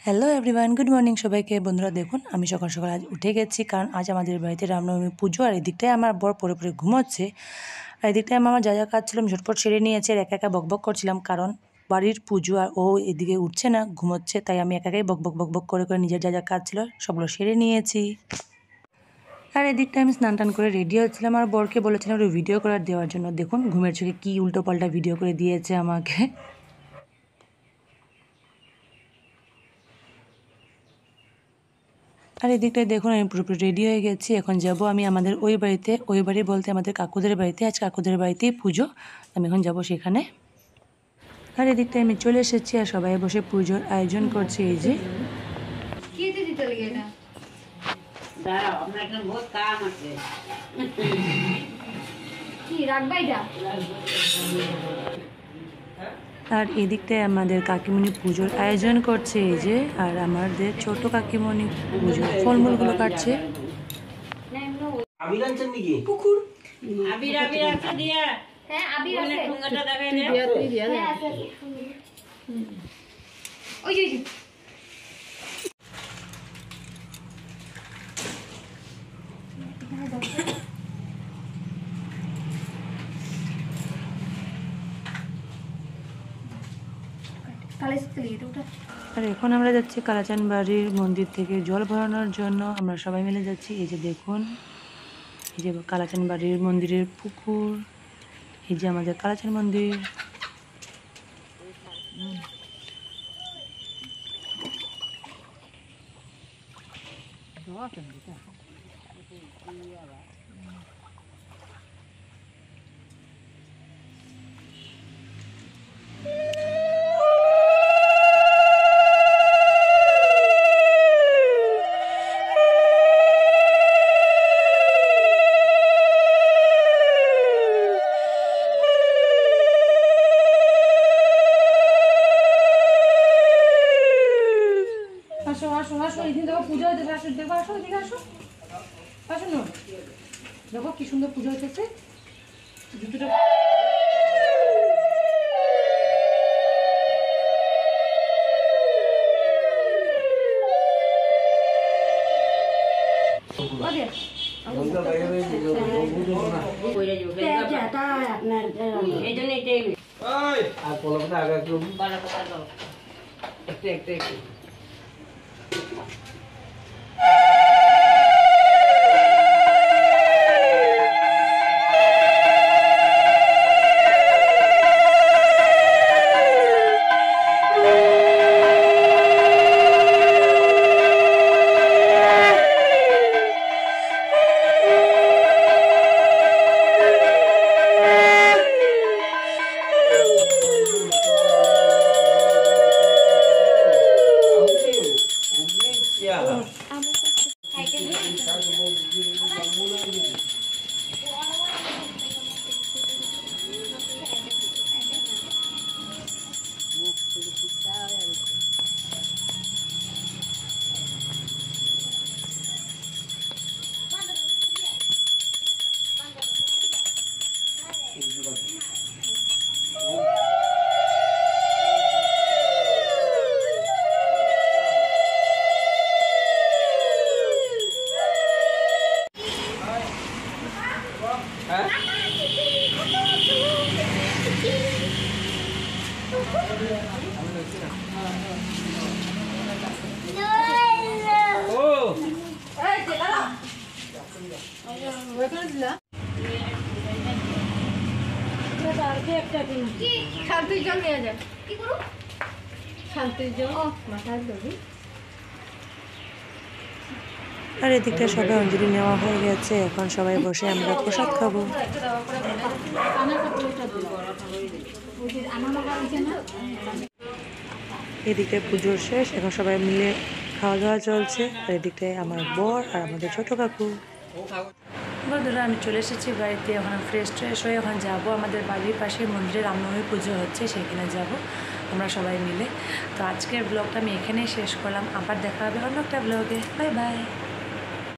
Hello everyone, good morning সবাইকে। বন্ধুরা দেখুন, আমি সকাল সকাল আজ উঠে গেছি, কারণ আজ আমাদের বাড়িতে রামনবমী পুজো। আর এদিকটায় আমার বর পরে পরে ঘুমোচ্ছে, আর এদিকটায় আমার যা যা কাজ ছিল আমি ঝটপট সেরে নিয়েছি। আর একা একা বকবক করছিলাম, কারণ বাড়ির পুজো আর ও এদিকে উঠছে না, ঘুমোচ্ছে। তাই আমি একা একাই বকবক করে নিজের যা যা কাজ ছিল সবগুলো সেরে নিয়েছি। আর এদিকটা আমি স্নান টান করে রেডি হচ্ছিলাম, আর বরকে বলেছিলাম একটু ভিডিও করে দেওয়ার জন্য। দেখুন ঘুমের চোখে কী উল্টো পাল্টা ভিডিও করে দিয়েছে আমাকে। আর এদিকটায় দেখুন আমি পুরোপুরি রেডি হয়ে গেছি। এখন যাব আমি আমাদের ওই বাড়িতে, ওই বাড়ি বলতে আমাদের কাকুদের বাড়িতে। আজ কাকুদের বাড়িতেই পুজো, আমি এখন যাব সেখানে। আর এদিকটায় আমি চলে এসেছি, আর সবাই বসে পুজোর আয়োজন করছে। এই যে আর এদিকটায় আমাদের কাকিমণি পুজোর আয়োজন করছে। এই যে, আর আমাদের ছোট কাকিমণি পুজোর ফলমূলগুলো কাটছে। আর এখন আমরা যাচ্ছি কালাচান বাড়ির মন্দির থেকে জল ভরানোর জন্য। আমরা সবাই মিলে যাচ্ছি। এই যে দেখুন, এই যে কালাচান বাড়ির মন্দিরের পুকুর, এই যে আমাদের কালাচান মন্দির। পুজো হইতেছে, আসো দেখো, আসো এদিকে আসো, আসো না, দেখো কি সুন্দর পুজো হইতেছে। জুতোটা শান্তির জল নিয়ে যায়, কি করো শান্তির জল মাথায় দেবি। আর এদিকটা সবাই অঞ্জলি নেওয়া হয়ে গেছে, এখন সবাই বসে আমরা প্রসাদ খাবো। এদিকটায় পুজোর শেষ, এখন সবাই মিলে খাওয়া দাওয়া চলছে। আর এদিকটায় আমার বর আর আমাদের ছোট কাকু। বন্ধুরা আমি চলে এসেছি বাড়িতে, এখন ফ্রেশ হয়ে এখন যাবো আমাদের বাড়ির পাশে মন্দিরে রামনবমী পুজো হচ্ছে, সেখানে যাব আমরা সবাই মিলে। তো আজকের ব্লগটা আমি এখানেই শেষ করলাম, আবার দেখা হবে অন্য একটা ব্লগে। Bye bye.